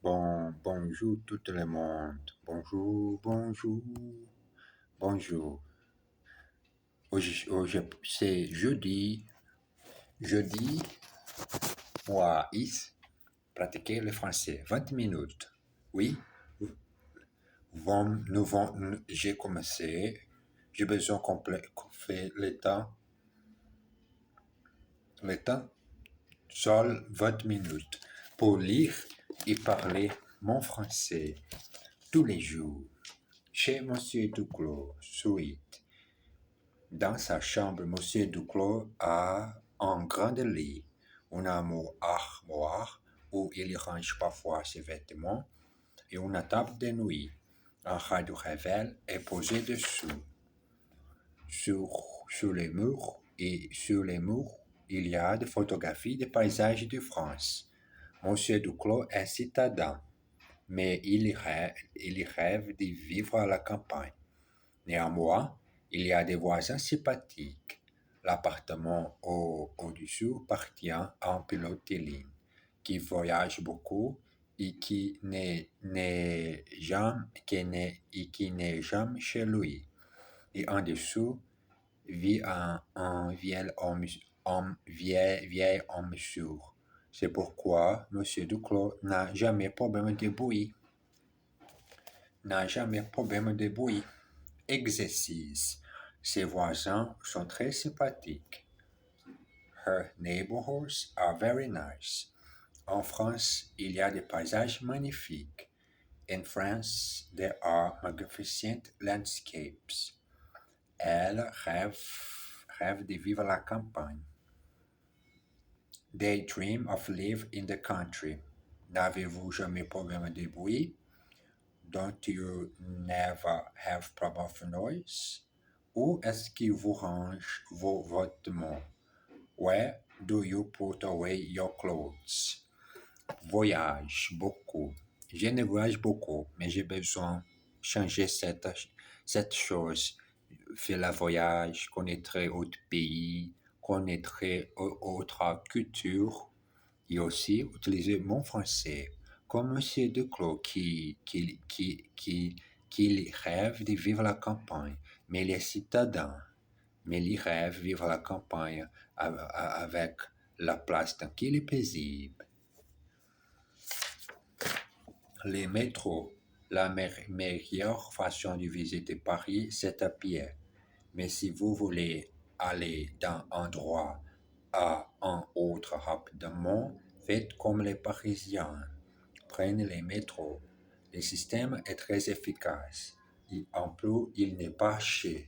Bonjour tout le monde. Bonjour, bonjour, bonjour. C'est jeudi. Jeudi, moi, is pratiquer le français. 20 minutes. Oui, j'ai commencé. J'ai besoin qu'on fait le temps, seul 20 minutes pour lire et parler mon français tous les jours. Chez Monsieur Duclos, suite. Dans sa chambre, Monsieur Duclos a un grand lit, une armoire où il range parfois ses vêtements et une table de nuit. Un radio réveil est posé dessous. Sur les murs il y a des photographies des paysages de France. Monsieur Duclos est citadin, mais il rêve de vivre à la campagne. Néanmoins, il y a des voisins sympathiques. L'appartement au-dessus appartient à un pilote de ligne qui voyage beaucoup et qui n'est jamais chez lui. Et en dessous vit un vieil homme sourd. C'est pourquoi M. Duclos n'a jamais problème de bruit. Exercice. Ses voisins sont très sympathiques. Her neighborhoods are very nice. En France, il y a des paysages magnifiques. In France, there are magnificent landscapes. Elle rêve de vivre à la campagne. They dream of live in the country. N'avez-vous jamais problème de bruit? Don't you never have problem of noise? Où est-ce que vous range vos vêtements? Where do you put away your clothes? Voyage beaucoup. Je ne voyage beaucoup, mais j'ai besoin de changer cette chose. Faire le voyage, connaître autre pays, connaître autre culture et aussi utiliser mon français comme M. Duclos qui rêve de vivre la campagne, mais il est citadin, mais il rêve de vivre la campagne avec la place tranquille et paisible. Les métros, la meilleure façon de visiter Paris, c'est à pied. Mais si vous voulez aller d'un endroit à un autre rapidement, faites comme les Parisiens. Prenez les métros. Le système est très efficace. Et en plus, il n'est pas cher.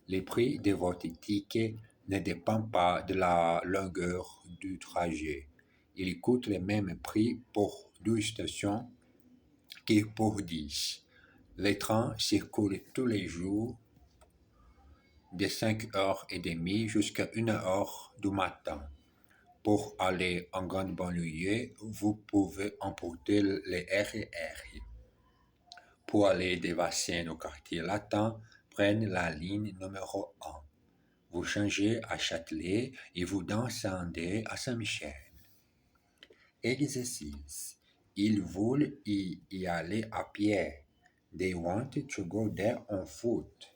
Le prix de votre ticket ne dépend pas de la longueur du trajet. Il coûte le même prix pour 2 stations que pour 10. Les trains circulent tous les jours de 5h30 jusqu'à 1h du matin. Pour aller en grande banlieue, vous pouvez emprunter les RER. Pour aller de Vincennes au quartier latin, prenez la ligne numéro 1. Vous changez à Châtelet et vous descendez à Saint-Michel. Exercice. Ils veulent y aller à pied. They want to go there on foot.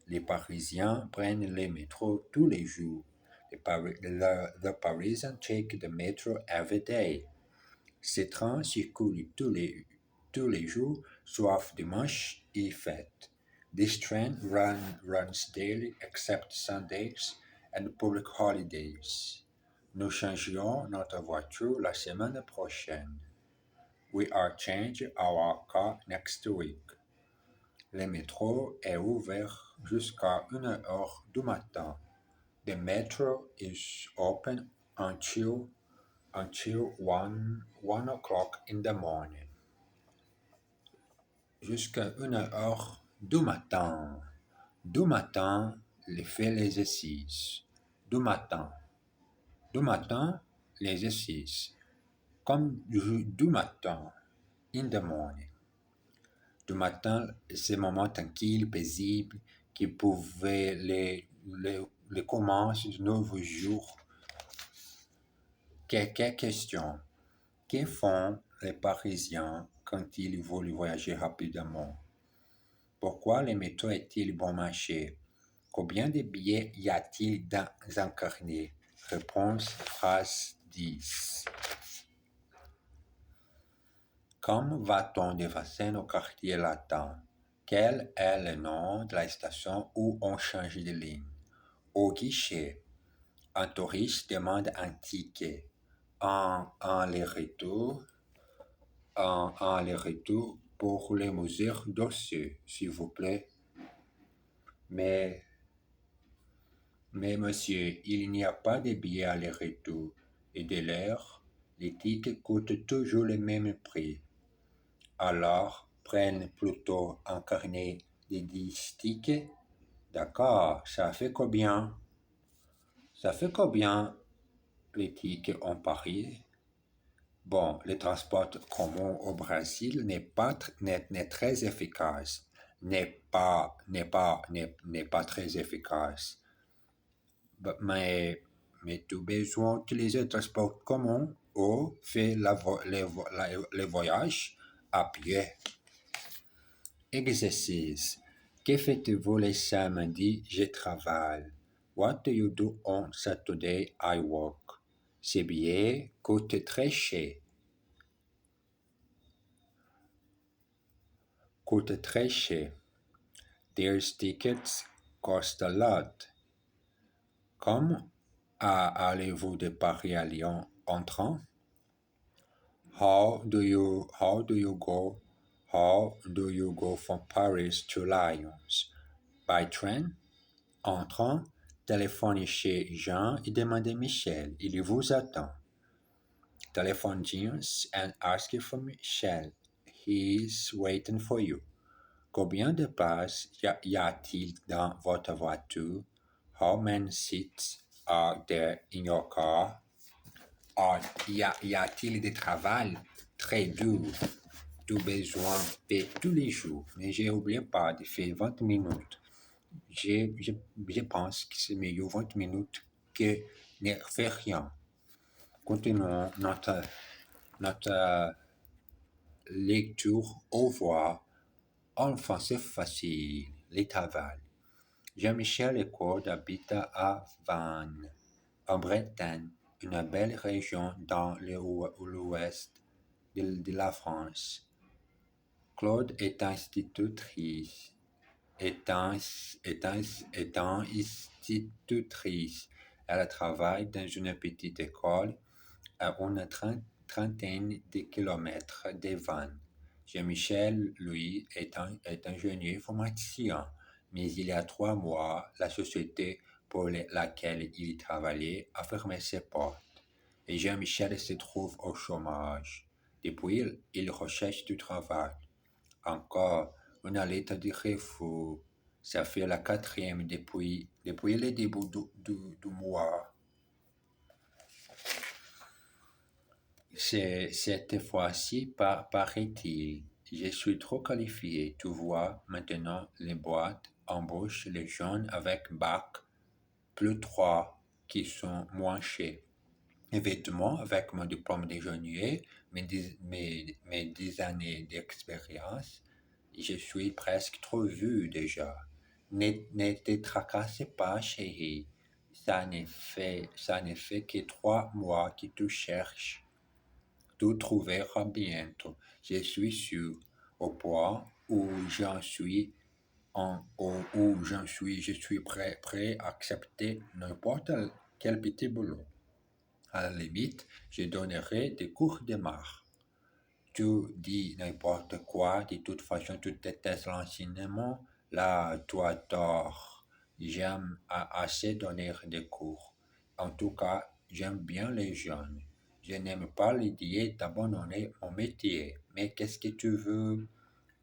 Les Parisiens prennent le métro tous les jours. The Parisians take the metro every day. Ces trains circulent tous les jours, sauf dimanche et fête. This train runs daily except Sundays and public holidays. Nous changerons notre voiture la semaine prochaine. We are changing our car next week. Le métro est ouvert jusqu'à 1h du matin. The metro is open until 1 o'clock in the morning. Jusqu'à 1h du matin. Du matin, fait l'exercice. Du matin, l'exercice. Comme du matin, in the morning. Du matin, c'est moment tranquille, paisible, qui pouvait les commencer de nouveaux jours. Quelques questions. Que font les Parisiens quand ils veulent voyager rapidement? Pourquoi le métro est-il bon marché? Combien de billets y a-t-il dans un carnet? Réponse phrase 10. Comme va-t-on de Vincennes au quartier latin? Quel est le nom de la station où on change de ligne? Au guichet, un touriste demande un ticket. Un aller-retour, un aller-retour pour les mesures d'osseux, s'il vous plaît. Mais, mais monsieur, il n'y a pas de billet aller-retour. Et de l'air, les tickets coûtent toujours le même prix. Alors, prenne plutôt un carnet de 10 tickets. D'accord, ça fait combien? Ça fait combien les tickets en Paris? Bon, le transport commun au Brésil n'est très efficace. N'est pas très efficace. Mais tu as besoin d'utiliser le transport commun ou faire le voyage à pied. Exercice. Que faites-vous les samedis? Je travaille. What do you do on Saturday? I work. Ces billets coûtent très cher. Coûte très cher. These tickets cost a lot. Comme allez-vous de Paris à Lyon en train? How do you go? How do you go from Paris to Lyons? By train? En train? Téléphonez chez Jean et demandez Michel. Il vous attend. Telephone James and ask for Michel. He's waiting for you. Combien de places y a-t-il dans votre voiture? How many seats are there in your car? Y a-t-il du travail très dur? Du besoin de tous les jours. Mais j'ai oublié pas de faire 20 minutes. Je pense que c'est mieux 20 minutes que ne faire rien. Continuons notre lecture. Au revoir. En français facile, les travail. Jean-Michel École habite à Vannes, en Bretagne, une belle région dans l'ouest de la France. Claude est institutrice. Institutrice. Elle travaille dans une petite école à une trentaine de kilomètres de Vannes. Jean-Michel, lui, est ingénieur informaticien, mais il y a 3 mois, la société pour laquelle il travaillait a fermé ses portes et Jean-Michel se trouve au chômage. Depuis, il recherche du travail. Encore une lettre de refus. Ça fait la quatrième depuis le début du mois. Cette fois-ci, paraît-il, je suis trop qualifié. Tu vois, maintenant, les boîtes embauchent les jeunes avec bac plus 3 qui sont moins chers. Évidemment, avec mon diplôme d'ingénieur, mes 10 années d'expérience, je suis presque trop vu déjà. Ne te tracasse pas, chérie. Ça ne fait que 3 mois que tu cherches. Tu trouveras bientôt, je suis sûr, au point où j'en suis, je suis prêt à accepter n'importe quel petit boulot. À la limite, je donnerai des cours de marche. Tu dis n'importe quoi, de toute façon, tu détestes l'enseignement, là, tu as tort. J'aime assez donner des cours. En tout cas, j'aime bien les jeunes. Je n'aime pas l'idée d'abandonner mon métier. Mais qu'est-ce que tu veux?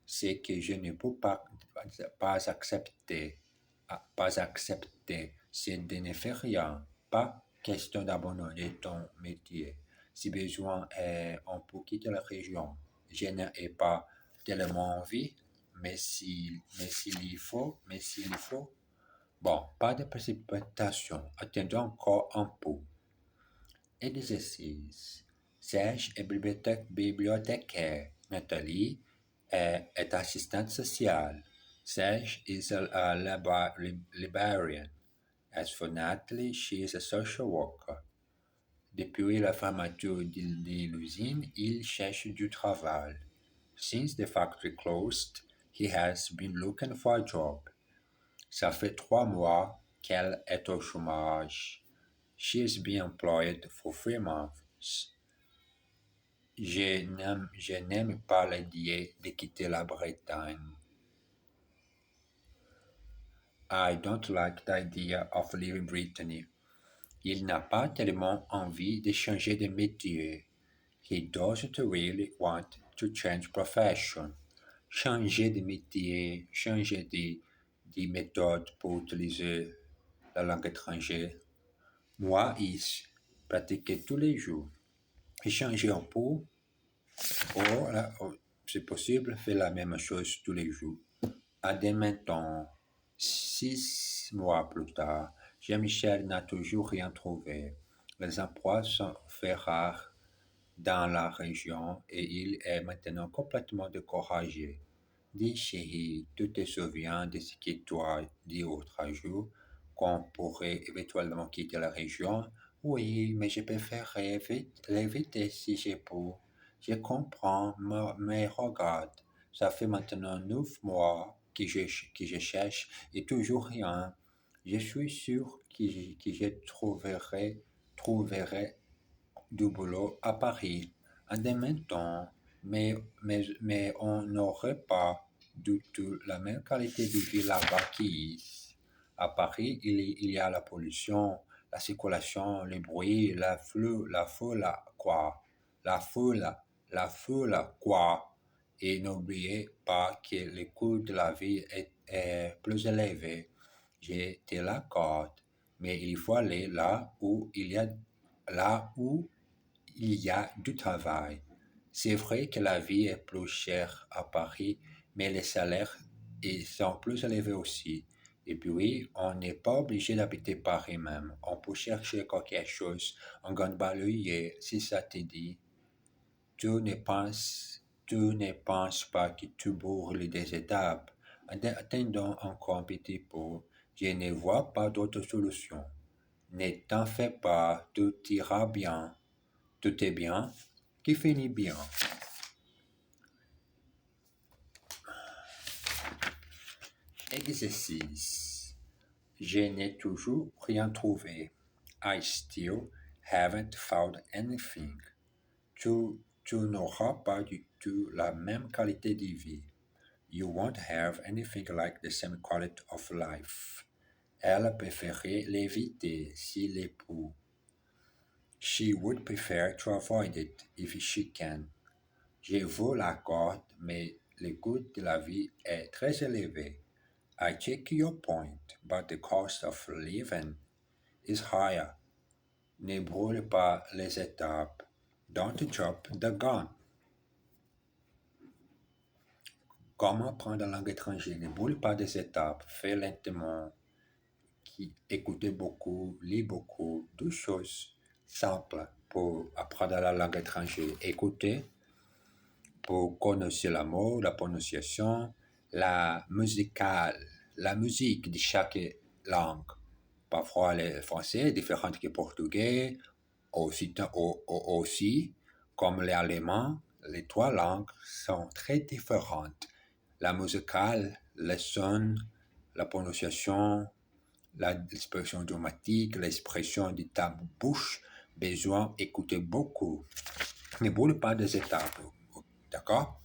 C'est que je ne peux pas accepter. Pas accepter. C'est de ne faire rien. Pas question d'abandonner ton métier. Si besoin est, on peut quitter la région. Je n'ai pas tellement envie, mais s'il faut. Bon, pas de précipitation. Attendons encore un peu. Exercice. Serge est bibliothécaire. Nathalie est assistante sociale. Serge is a librarian. As for Natalie, she is a social worker. Depuis la fermeture de l'usine, il cherche du travail. Since the factory closed, he has been looking for a job. Ça fait 3 mois qu'elle est au chômage. She has been employed for 3 months. Je n'aime pas l'idée de quitter la Bretagne. I don't like the idea of leaving Brittany. Il n'a pas tellement envie de changer de métier. He doesn't really want to change profession. Changer de métier, changer de méthode pour utiliser la langue étrangère. Moi, is pratiquer tous les jours. Et changer un peu, c'est possible, faire la même chose tous les jours. Admettons, 6 mois plus tard, Jean-Michel n'a toujours rien trouvé. Les emplois sont faits rares dans la région et il est maintenant complètement découragé. Dis chérie, tu te souviens de ce que tu as dit l'autre jour, qu'on pourrait éventuellement quitter la région? Oui, mais je préférerais l'éviter si j'ai peux. Je comprends, mais regarde, ça fait maintenant 9 mois que je cherche et toujours rien. Je suis sûr que je trouverai du boulot à Paris. En même temps, mais on n'aurait pas du tout la même qualité de vie là-bas qu'ici. À Paris, il y a la pollution, la circulation, le bruit, la foule, quoi. La foule, quoi. Et n'oubliez pas que le coût de la vie est plus élevé. Je te l'accorde, mais il faut aller là où il y a du travail. C'est vrai que la vie est plus chère à Paris, mais les salaires sont plus élevés aussi. Et puis, on n'est pas obligé d'habiter Paris même. On peut chercher quelque chose en grande banlieue si ça te dit. Tu ne penses pas que tu brûles des étapes. Attendons encore un petit peu. Je ne vois pas d'autre solution. Ne t'en fais pas, tout ira bien. Tout est bien qui finit bien. Exercice. Je n'ai toujours rien trouvé. I still haven't found anything. Tu n'auras pas du tout la même qualité de vie. You won't have anything like the same quality of life. Elle préférait l'éviter s'il est peut. She would prefer to avoid it if she can. Je vous l'accorde, mais le coût de la vie est très élevé. I take your point, but the cost of living is higher. Ne brûle pas les étapes. Don't drop the gun. Comment apprendre la langue étrangère? Ne brûle pas des étapes. Fais lentement. Écoutez beaucoup, lis beaucoup. 2 choses simples pour apprendre la langue étrangère. Écoutez pour connaître la mot, la prononciation, la musique de chaque langue. Parfois, le français est différent que le portugais, aussi, comme l'allemand, les 3 langues sont très différentes. La musicale, le son, la prononciation, l'expression dramatique, l'expression de ta bouche, besoin d'écouter beaucoup. Ne brûle pas des étapes. D'accord?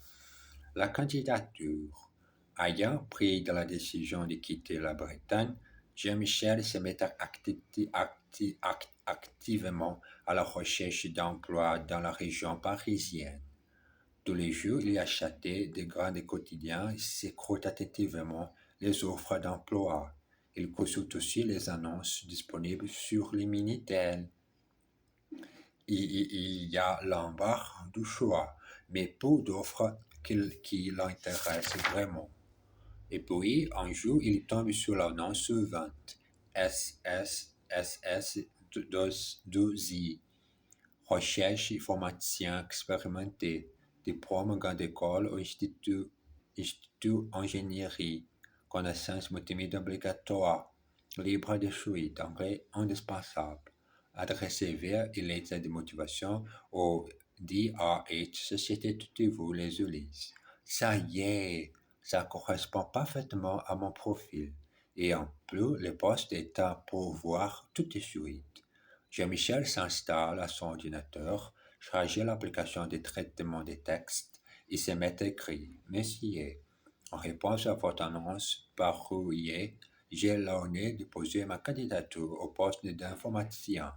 La candidature. Ayant pris la décision de quitter la Bretagne, Jean-Michel se met activement à la recherche d'emploi dans la région parisienne. Tous les jours, il achetait des grands quotidiens et s'écoute attentivement les offres d'emploi. Il consulte aussi les annonces disponibles sur les Minitel. Il y a l'embarras du choix, mais peu d'offres qui l'intéressent vraiment. Et puis, un jour, il tombe sur l'annonce suivante. SSSS2I. recherche informaticien expérimenté, diplôme grande école ou institut ingénierie, connaissance multimédia obligatoire, libre de suite, anglais indispensable, adresse vers et lettre de motivation au DRH, Société Tutivou Les Ulysse. Ça y est, ça correspond parfaitement à mon profil. Et en plus, le poste est à pourvoir tout de suite. Jean-Michel s'installe à son ordinateur, charge l'application de traitement des textes et se met à écrire. Monsieur, en réponse à votre annonce par courrier, j'ai l'honneur de poser ma candidature au poste d'informaticien.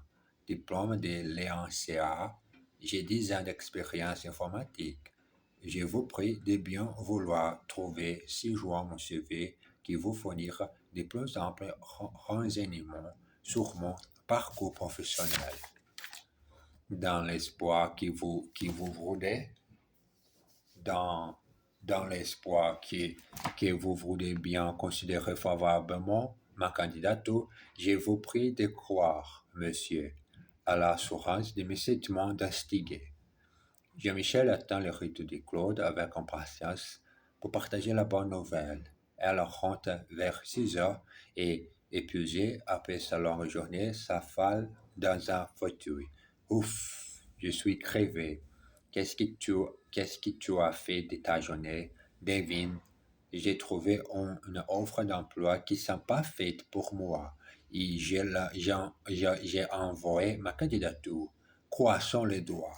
Diplôme de l'ENCA, j'ai 10 ans d'expérience informatique. Je vous prie de bien vouloir trouver ci-joint mon CV qui vous fournira de plus amples renseignements sur mon parcours professionnel. Dans l'espoir que vous voulez, dans, dans l'espoir que vous voulez bien considérer favorablement ma candidature, je vous prie de croire, monsieur, à l'assurance de mes sentiments d'instiguer. Jean-Michel attend le retour de Claude avec impatience pour partager la bonne nouvelle. Elle rentre vers 6 heures et, épuisée après sa longue journée, s'affale dans un fauteuil. Ouf, je suis crevé. Qu'est-ce que tu as fait de ta journée, Devine? J'ai trouvé une offre d'emploi qui ne sont pas faite pour moi et j'ai envoyé ma candidature. Croissons les doigts.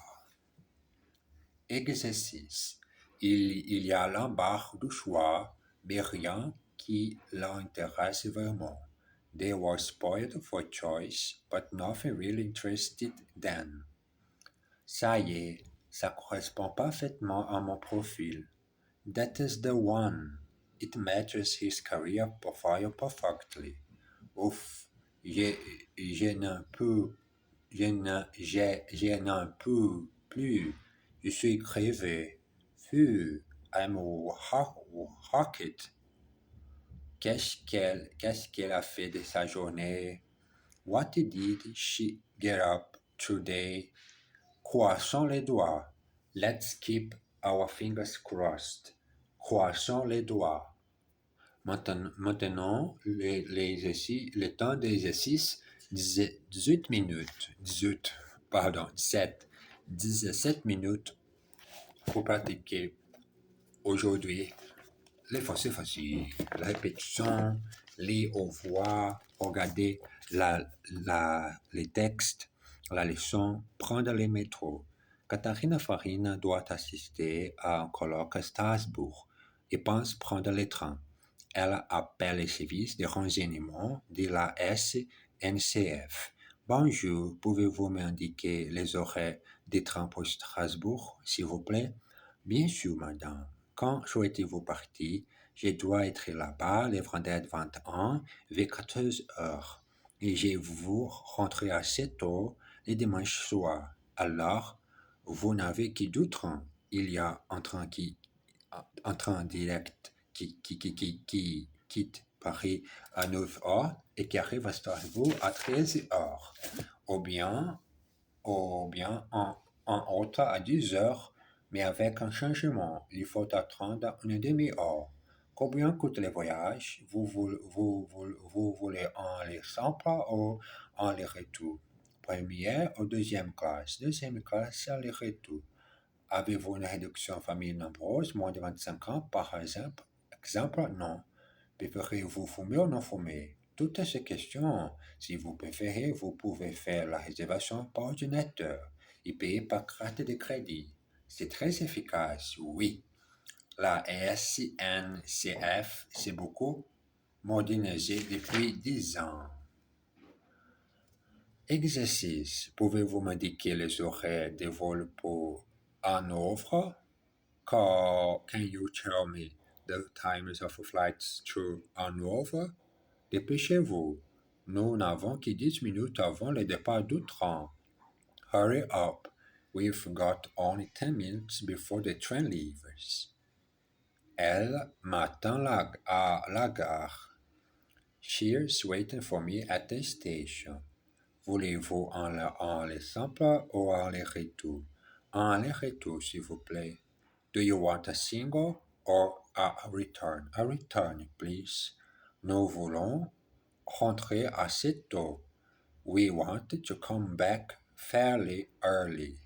Exercice. Il y a l'embarras du choix, mais rien qui l'intéresse vraiment. They were spoiled for choice, but nothing really interested them. Ça y est, ça correspond parfaitement à mon profil. That is the one. It matches his career profile perfectly. Ouf, je, je n'en peux, je n'en peux plus. Je suis crevé. Phew, I'm rocket. Qu'est-ce qu'elle a fait de sa journée? What did she get up today? Croissons les doigts. Let's keep our fingers crossed. Croissons les doigts. Maintenant le temps d'exercice, 18 minutes, 17 minutes pour pratiquer. Aujourd'hui, les français faciles, la répétition, lire aux voix, regarder les textes, la leçon, prendre les métros. Katharina Farina doit assister à un colloque à Strasbourg et pense prendre le train. Elle appelle les services de renseignement de la SNCF. Bonjour, pouvez-vous m'indiquer les horaires des trains pour Strasbourg, s'il vous plaît? Bien sûr, madame. Quand souhaitez-vous partir? Je dois être là-bas le vendredi 21 vers 14 heures. Et je vous rentrer à 7 heures le dimanche soir. Alors, vous n'avez que deux trains. Il y a un train direct qui quitte Paris à 9 heures et qui arrive à Strasbourg à 13 heures. Ou bien un autre à 10 heures, mais avec un changement. Il faut attendre une demi-heure. Combien coûte le voyage? Vous voulez un aller simple ou un aller-retour? Première ou deuxième classe? Deuxième classe, aller-retour. Avez-vous une réduction famille nombreuse, moins de 25 ans, par exemple? Exemple, non. Préférez-vous fumer ou non fumer? Toutes ces questions. Si vous préférez, vous pouvez faire la réservation par ordinateur et payer par carte de crédit. C'est très efficace, oui. La SNCF s'est beaucoup modernisée depuis 10 ans. Exercice. Pouvez-vous m'indiquer les horaires de vol pour Hanovre? Can you tell me the times of flights to Hanovre? Dépêchez-vous. Nous n'avons que 10 minutes avant le départ du train. Hurry up. We've got only 10 minutes before the train leaves. Elle m'attend à la gare. She's waiting for me at the station. Voulez-vous en les simple ou en les retour? En les retour, s'il vous plaît. Do you want a single or a return? A return, please. Nous voulons rentrer assez tôt. We want to come back fairly early.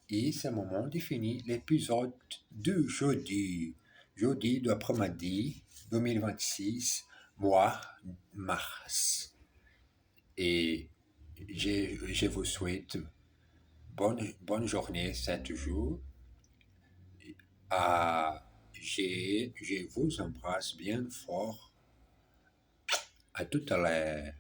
Et c'est le moment de finir l'épisode de jeudi. Jeudi de après-midi 2026, mois mars. Et je vous souhaite bonne journée, 7 jours. Je vous embrasse bien fort. À tout à l'heure.